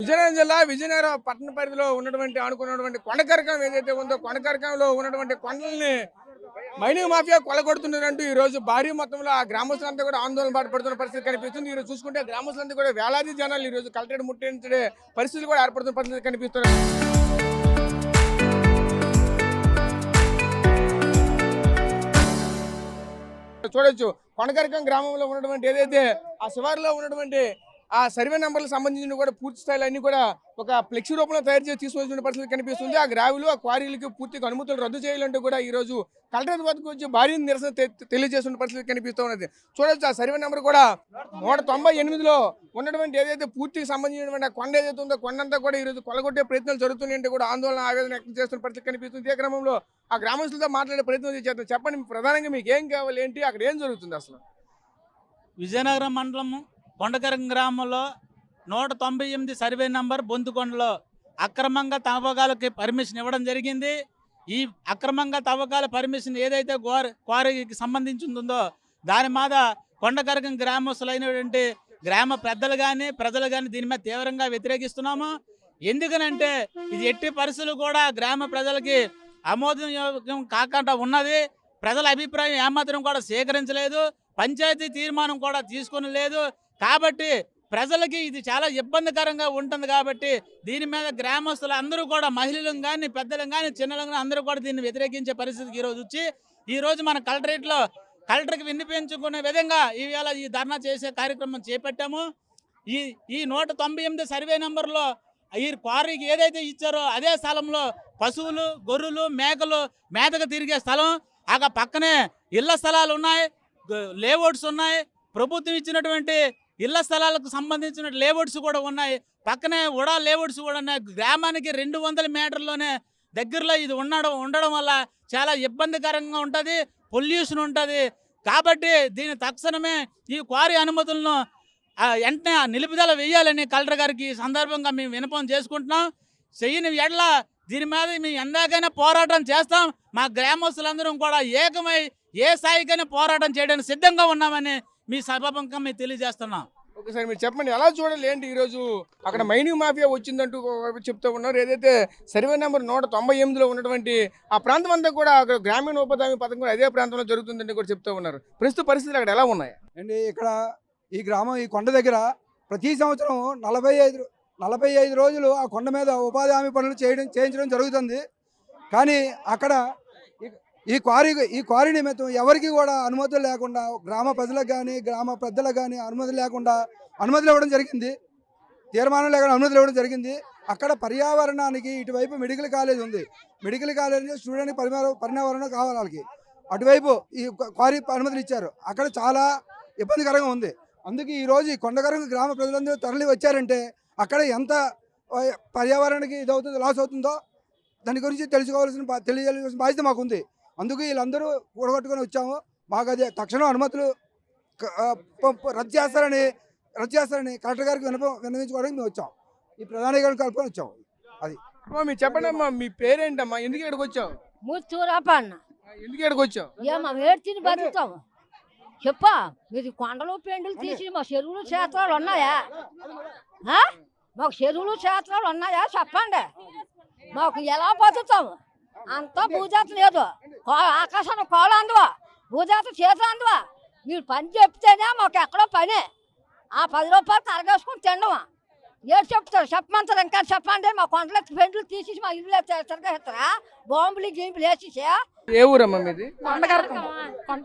విజయనగరం జిల్లా విజయనగరం పట్టణ పరిధిలో ఉన్నటువంటి ఆనుకున్నటువంటి కొండకరకం ఏదైతే ఉందో కొండకరకంలో ఉన్నటువంటి కొండల్ని మైనింగ్ మాఫియా కొలగొడుతున్నారంటూ ఈ రోజు భారీ మొత్తంలో ఆ గ్రామస్తులంతా కూడా ఆందోళన పడుతున్న పరిస్థితి కనిపిస్తుంది. ఈ రోజు చూసుకుంటే గ్రామస్తులంతా కూడా వేలాది జనాలు ఈ రోజు కలెక్టరేట్ ముట్టించే పరిస్థితులు కూడా ఏర్పడుతున్న పరిస్థితి కనిపిస్తున్నాయి. చూడొచ్చు కొండకరకం గ్రామంలో ఉన్నటువంటి ఏదైతే ఆ శివారులో ఉన్నటువంటి ఆ సర్వే నెంబర్లకు సంబంధించిన కూడా పూర్తి స్థాయిలో అన్ని కూడా ఒక ఫ్లెక్సీ రూపంలో తయారు చేసి తీసుకొచ్చిన పరిస్థితి కనిపిస్తుంది. ఆ గ్రావులు ఆ క్వారీలకి పూర్తిగా అనుమతులు రద్దు చేయాలంటూ కూడా ఈ రోజు కలెక్టరేట్ వద్దకు వచ్చి భారీ నిరసన తెలియజేస్తున్న పరిస్థితి కనిపిస్తూ ఉన్నది. చూడొచ్చు ఆ సర్వే నెంబర్ కూడా 198లో ఉన్నటువంటి ఏదైతే పూర్తికి సంబంధించినటువంటి కొండ ఏదైతే ఉందో కొండంతా కూడా ఈ రోజు కొలగొట్టే ప్రయత్నాలు జరుగుతున్నాయంటే కూడా ఆందోళన ఆవేదన వ్యక్తం చేస్తున్న పరిస్థితి కనిపిస్తుంది. ఇదే క్రమంలో ఆ గ్రామస్తులతో మాట్లాడే ప్రయత్నం చేద్దాం. చెప్పండి, ప్రధానంగా మీకు ఏం కావాలి, ఏంటి, అక్కడ ఏం జరుగుతుంది అసలు? విజయనగరం మండలం కొండకరం గ్రామంలో 198 సర్వే నంబర్ బొందుకొండలో అక్రమంగా తవ్వకాలకి పర్మిషన్ ఇవ్వడం జరిగింది. ఈ అక్రమంగా తవ్వకాల పర్మిషన్ ఏదైతే క్వారీకి సంబంధించిందో దాని మీద కొండకరకం గ్రామస్తులైనటువంటి గ్రామ పెద్దలు కానీ ప్రజలు కానీ దీని మీద తీవ్రంగా వ్యతిరేకిస్తున్నాము. ఎందుకనంటే ఇది ఎట్టి పరిస్థితులు కూడా గ్రామ ప్రజలకి ఆమోదయోగ్యం కాకుండా ఉన్నది. ప్రజల అభిప్రాయం ఏమాత్రం కూడా సేకరించలేదు, పంచాయతీ తీర్మానం కూడా తీసుకొని లేదు. కాబట్టి ప్రజలకి ఇది చాలా ఇబ్బందికరంగా ఉంటుంది. కాబట్టి దీని మీద గ్రామస్తులు అందరూ కూడా మహిళలను కానీ పెద్దలను కానీ చిన్నలను కానీ అందరూ కూడా దీన్ని వ్యతిరేకించే పరిస్థితికి ఈరోజు వచ్చి ఈరోజు మన కలెక్టర్కి విన్నపించుకునే విధంగా ఈవేళ ఈ ధర్నా చేసే కార్యక్రమం చేపట్టాము. ఈ 198 సర్వే నెంబర్లో ఈ క్వారీకి ఏదైతే ఇచ్చారో అదే స్థలంలో పశువులు గొర్రెలు మేకలు మేతకు తిరిగే స్థలం, ఆ పక్కనే ఇళ్ల స్థలాలు ఉన్నాయి, లేఅవుట్స్ ఉన్నాయి, ప్రభుత్వం ఇచ్చినటువంటి ఇళ్ల స్థలాలకు సంబంధించిన లేఅవుట్స్ కూడా ఉన్నాయి, పక్కనే ఉడా లేఅవుట్స్ కూడా ఉన్నాయి. గ్రామానికి 200 మీటర్లోనే దగ్గరలో ఇది ఉండడం వల్ల చాలా ఇబ్బందికరంగా ఉంటుంది, పొల్యూషన్ ఉంటుంది. కాబట్టి దీని తక్షణమే ఈ క్వారీ అనుమతులను వెంటనే నిలుపుదల వేయాలని కలెక్టర్ గారికి ఈ సందర్భంగా మేము విన్నపం చేసుకుంటున్నాం. చెయ్యని ఎడ్ల దీని మీద మేము ఎందాకైనా పోరాటం చేస్తాం. మా గ్రామస్తులందరం కూడా ఏకమై ఏ స్థాయికైనా పోరాటం చేయడానికి సిద్ధంగా ఉన్నామని మీ సభాముఖంగా మేము తెలియజేస్తున్నాం. ఓకే సార్, మీరు చెప్పండి ఎలా చూడాలి ఏంటి? ఈరోజు అక్కడ మైనింగ్ మాఫియా వచ్చిందంటూ చెప్తూ ఉన్నారు. ఏదైతే సర్వే నెంబర్ 198లో ఉన్నటువంటి ఆ ప్రాంతం అంతా కూడా అక్కడ గ్రామీణ ఉపాధి హామీ పథకం కూడా అదే ప్రాంతంలో జరుగుతుందని కూడా చెప్తూ ఉన్నారు. ప్రస్తుత పరిస్థితులు అక్కడ ఎలా ఉన్నాయి అండి? ఇక్కడ ఈ గ్రామం ఈ కొండ దగ్గర ప్రతి సంవత్సరం 45 రోజులు ఆ కొండ మీద ఉపాధి హామీ పనులు చేయించడం జరుగుతుంది. కానీ అక్కడ ఈ క్వారీ నిమిత్తం ఎవరికి కూడా అనుమతులు లేకుండా గ్రామ ప్రజలకు కానీ గ్రామ పెద్దలకు కానీ అనుమతులు ఇవ్వడం జరిగింది. తీర్మానం లేకుండా అనుమతులు ఇవ్వడం జరిగింది. అక్కడ పర్యావరణానికి ఇటువైపు మెడికల్ కాలేజ్ ఉంది. మెడికల్ కాలేజ్ స్టూడెంట్కి పర్యావరణం కావాలి వాళ్ళకి. అటువైపు ఈ క్వారీ అనుమతులు ఇచ్చారు. అక్కడ చాలా ఇబ్బందికరంగా ఉంది. అందుకే ఈరోజు ఈ కొండకరం గ్రామ ప్రజలందరూ తరలి వచ్చారంటే అక్కడ ఎంత పర్యావరణానికి ఇదవుతుందో లాస్ అవుతుందో దాని గురించి తెలియజేయాల్సిన బాధ్యత మాకుంది. అందుకు వీళ్ళందరూ కూడగొట్టుకొని వచ్చాము. మాకు అది తక్షణం అనుమతులు రద్దు చేస్తారని కలెక్టర్ గారికి విన్నవించుకోవడానికి మేము వచ్చాం. ఈ ప్రధాని గారిని కలుపుకొని వచ్చాము. అది మీరు చెప్పండి అమ్మా, మీ పేరేంటమ్మా? ఎందుకు ఇక్కడికి వచ్చావు? ఎందుకు ఇక్కడికి వచ్చావు? ఏడ్చిని బతుకుతాము చెప్పా. మీరు కొండలు పెండులు తీసి మా చెరువులు క్షేత్రాలు ఉన్నాయా? మాకు చెరువులు క్షేత్రాలు ఉన్నాయా చెప్పండి. మాకు ఎలా బతుకుతాము? అంతా భూజాత లేదు, ఆకాశాన్ని కోల అందువా, భూజాత చేతులు అందువా. మీరు పని చెప్తేనే మాకు ఎక్కడో పని. ఆ 10 రూపాయలు తరగేసుకుని తిండమా? ఏడు చెప్తారు చెప్పమంటారు. ఇంకా చెప్పండి. మా కొండలు పెండ్లు తీసేసి మా ఇల్లు తిరగేస్తారా? బాంబులు గీంపులు వేసేసా. ఏ ఊరమ్మా మీది?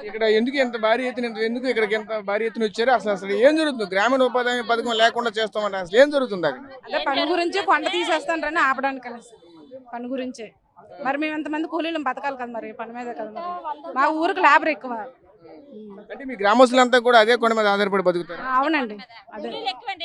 ఇక్కడ ఎందుకు ఎంత భారీ ఎత్తున ఎందుకు ఇక్కడికి ఎంత భారీ ఎత్తున వచ్చారు? అసలు ఏం జరుగుతుంది? గ్రామీణ ఉపాధి హామీ పథకం లేకుండా చేస్తామంటే అసలు ఏం జరుగుతుంది అక్కడ? అంటే పని గురించి కొండ తీసేస్తానని ఆపడానికి పని గురించే. మరి మేము ఎంతమంది కూలీలు బతకాలి కదా, మరి పని మీద కదా. మరి మా ఊరికి లేబర్ ఎక్కువ. అంటే మీ గ్రామస్తులంతా కూడా అదే కొండ మీద ఆధారపడి బతుకుతారు? అవునండి, అదే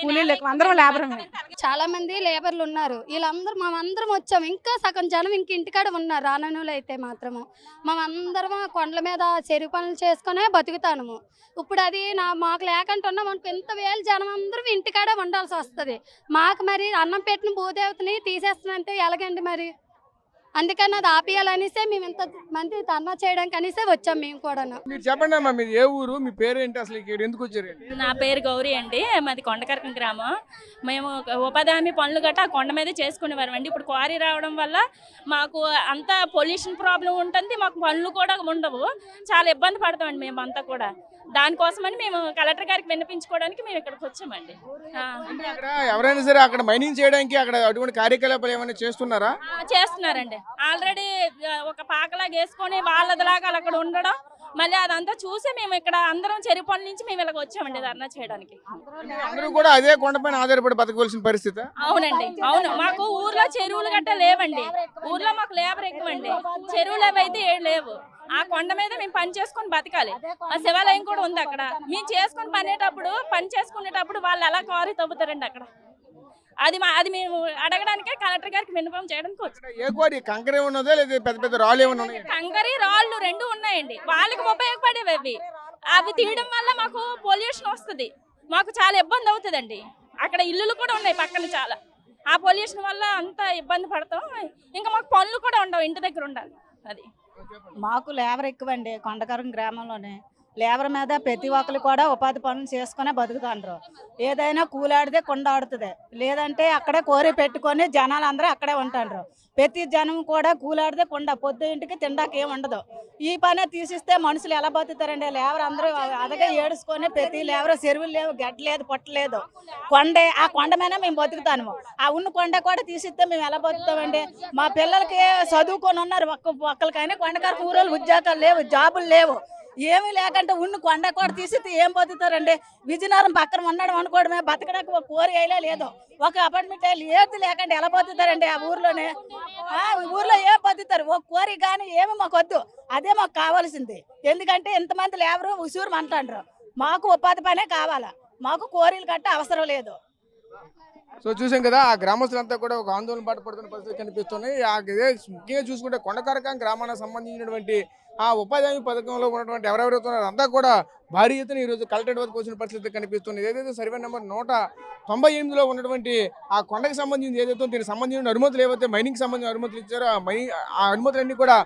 కూలీలు ఎక్కువ, అందరం లేబరమే. చాలా మంది లేబర్లు ఉన్నారు. వీళ్ళందరూ మేమందరం వచ్చాము. ఇంకా సగం జనం ఇంక ఇంటికాడ ఉన్నారు. రానూలు అయితే మాత్రము మేమందరం కొండల మీద చెరువు పనులు చేసుకునే బతుకుతాము. ఇప్పుడు అది మాకు లేకుంటున్నా మనకు ఎంత వేలు జనం అందరం ఇంటికాడే ఉండాల్సి వస్తుంది. మాకు మరి అన్నం పెట్టిన భూదేవతని తీసేస్తానంటే ఎలాగండి? మరి అందుకని అది ఆపేయాలనేసే మేము ఇంత మంది ధర్నా చేయడానికి అనేసే వచ్చాం మేము కూడా. మీరు చెప్పండి అమ్మా, మీరు ఏ ఊరు, మీ పేరేంటి, అసలు ఇక్కడ ఎందుకు వచ్చారు? నా పేరు గౌరీ అండి, మాది కొండకరకం గ్రామం. మేము ఉపాధి హామీ పనులు గట్రా కొండ మీద చేసుకునేవారు అండి. ఇప్పుడు క్వారీ రావడం వల్ల మాకు అంతా పొల్యూషన్ ప్రాబ్లం ఉంటుంది, మాకు పనులు కూడా ఉండవు, చాలా ఇబ్బంది పడతామండి మేము అంతా కూడా. దానికోసమని మేము కలెక్టర్ గారికి విన్నపించుకోవడానికి మేము ఇక్కడికి వచ్చామండి. అంటే అక్కడ ఎవరైనా సరే అక్కడ మైనింగ్ చేయడానికి అక్కడ అటువంటి కార్యకలాపాలు ఏమైనా చేస్తున్నారా? చేస్తున్నారండి. ఆల్రెడీ ఒక పాకలాగా వేసుకొని వాళ్ళదిలాగా అక్కడ ఉండడం, మళ్ళీ అదంతా చూసి మేము ఇక్కడ అందరం చెరుపొల నుంచి మేము ఇలాగ వచ్చామండి ధర్నా చేయడానికి. అందరూ కూడా అదే కొండపైన ఆధారపడి బతకవలసిన పరిస్థితి. అవునండి, అవును. మాకు ఊర్లో చెరువులు గట్ట లేవండి, ఊర్లో మాకు లేబర్ ఎక్కువండి, చెరువులు అవైతే ఏం లేవు. ఆ కొండ మీద మేము పని చేసుకొని బతకాలి. ఆ శివాలయం కూడా ఉంది అక్కడ. మేము చేసుకొని పని చేసుకునేటప్పుడు వాళ్ళు ఎలా కారు తవ్వుతారండి అక్కడ. అది మేము అడగడానికే కలెక్టర్ గారికి విన్నపం చేయడానికి వచ్చాం. ఏ కోరి కంకర ఉన్నదో లేదా పెద్ద పెద్ద రాళ్ళు ఏమైనా ఉన్నాయి? కంకరి రాళ్ళు రెండు ఉన్నాయండి, వాళ్ళకి ఉపయోగపడేవి అవి. అవి తీయడం వల్ల మాకు పొల్యూషన్ వస్తుంది, మాకు చాలా ఇబ్బంది అవుతుందండి. అక్కడ ఇల్లులు కూడా ఉన్నాయి పక్కన చాలా. ఆ పొల్యూషన్ వల్ల అంత ఇబ్బంది పడతాం. ఇంకా మాకు పనులు కూడా ఉండవు, ఇంటి దగ్గర ఉండాలి. అది మాకు లేబర్ ఎక్కువండి. కొండకరం గ్రామంలోనే లేబర్ మీద ప్రతి ఒక్కరు కూడా ఉపాధి పనులు చేసుకునే బతుకుతాండ్రు. ఏదైనా కూలాడితే కొండ ఆడుతుంది, లేదంటే అక్కడే కోరి పెట్టుకొని జనాలు అందరూ అక్కడే ఉంటాండ్రు. ప్రతి జనం కూడా కూలాడితే కొండ, పొద్దు ఇంటికి తిండాక ఏమి ఉండదు. ఈ పనే తీసిస్తే మనుషులు ఎలా బతుకుతారండి? లేబర్ అందరూ అదగా ఏడుచుకొని ప్రతి లేబర్ చెరువులు లేవు, గడ్డ లేదు, పొట్టలేదు, కొండే. ఆ కొండ మీద మేము బతుకుతాము. ఆ ఉన్న కొండ కూడా తీసిస్తే మేము ఎలా బతుకుతామండి? మా పిల్లలకి చదువుకొని ఉన్నారు ఒక్కరికైనా కొండకారు ఊరోళ్ళు ఉద్యోగాలు లేవు, జాబులు లేవు, ఏమీ లేకంటే ఉన్న కొండ కూడా తీసితే ఏం బతుకుతారండి? విజయనగరం పక్కన ఉండడం అనుకోవడమే, బతకడానికి ఒక కోరి అయినా లేదు, ఒక అపార్ట్మెంట్ ఏది లేకంటే ఎలా బతుకుతారండి? ఆ ఊర్లోనే ఊర్లో ఏం బతుకుతారు? ఒక కోరి కానీ ఏమి మాకు వద్దు, అదే మాకు కావాల్సింది. ఎందుకంటే ఇంతమంది లేబరు ఉసూరు అంటాండ్రు. మాకు ఉపాధి పనే కావాలా, మాకు కోరీలు గట్ట అవసరం లేదు. సో చూసాం కదా, ఆ గ్రామస్తులంతా కూడా ఒక ఆందోళన పాటు పడుతున్న పరిస్థితి కనిపిస్తున్నాయి. ముఖ్యంగా చూసుకుంటే కొండకరకం గ్రామానికి సంబంధించినటువంటి ఆ ఉపాధి హామీ పథకంలో ఉన్నటువంటి ఎవరెవరైతే ఉన్నారో అంతా కూడా భారీ ఎత్తున ఈరోజు కలెక్టరేట్ వరకు వచ్చిన పరిస్థితి కనిపిస్తుంది. ఏదైతే సర్వే నెంబర్ 198లో ఉన్నటువంటి ఆ కొండకి సంబంధించి ఏదైతే దీనికి సంబంధించిన అనుమతులు ఏవైతే మైనింగ్ సంబంధించిన అనుమతులు ఇచ్చారో ఆ అనుమతులన్నీ కూడా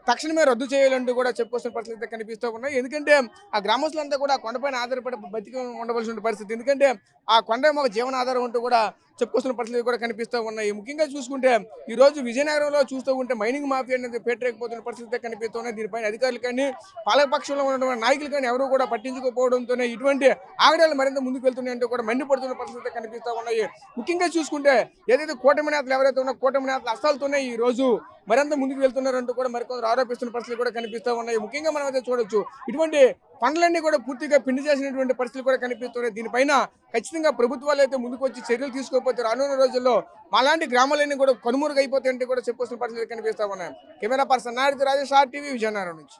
తక్షణమే రద్దు చేయాలంటూ కూడా చెప్పుకొస్తున్న పరిస్థితి కనిపిస్తూ ఉన్నాయి. ఎందుకంటే ఆ గ్రామస్తులంతా కూడా కొండపైన ఆధారపడి బతికి ఉండవలసిన పరిస్థితి. ఎందుకంటే ఆ కొండ ఒక జీవన ఆధారం అంటూ కూడా చెప్పుకొస్తున్న పరిస్థితి కూడా కనిపిస్తూ ఉన్నాయి. ముఖ్యంగా చూసుకుంటే ఈ రోజు విజయనగరంలో చూస్తూ ఉంటే మైనింగ్ మాఫియా అనేది పేటరేకపోతున్న పరిస్థితి కనిపిస్తున్నాయి. దీనిపైన అధికారులు కానీ పాలకపక్షంలో ఉన్నటువంటి నాయకులు కానీ ఎవరు కూడా పట్టించుకోకపోవడంతోనే ఇటువంటి ఆగడాలు మరింత ముందుకు వెళ్తున్నాయంటూ కూడా మండిపడుతున్న పరిస్థితి కనిపిస్తూ ఉన్నాయి. ముఖ్యంగా చూసుకుంటే ఏదైతే కూటమి నేతలు ఎవరైతే ఉన్నా కూటమి నేతలు అస్సాలతోనే ఈ రోజు మరింత ముందుకు వెళ్తున్నారంటూ కూడా మరికొందరు ఆరోపిస్తున్న పరిస్థితులు కూడా కనిపిస్తూ ఉన్నాయి. ముఖ్యంగా మనం అయితే చూడొచ్చు, ఇటువంటి పనులన్నీ కూడా పూర్తిగా పిండి చేసినటువంటి పరిస్థితులు కూడా కనిపిస్తున్నాయి. దీనిపైన ఖచ్చితంగా ప్రభుత్వాలు అయితే ముందుకు వచ్చి చర్యలు తీసుకోకపోతే రానున్న రోజుల్లో మాలాంటి గ్రామాలన్నీ కూడా కనుమరుగైపోతాయంటే కూడా చెప్పుకొస్తున్న పరిస్థితులు కనిపిస్తూ ఉన్నాయి. Camera person Naidu Rajesh RTV Vizianagaram నుంచి.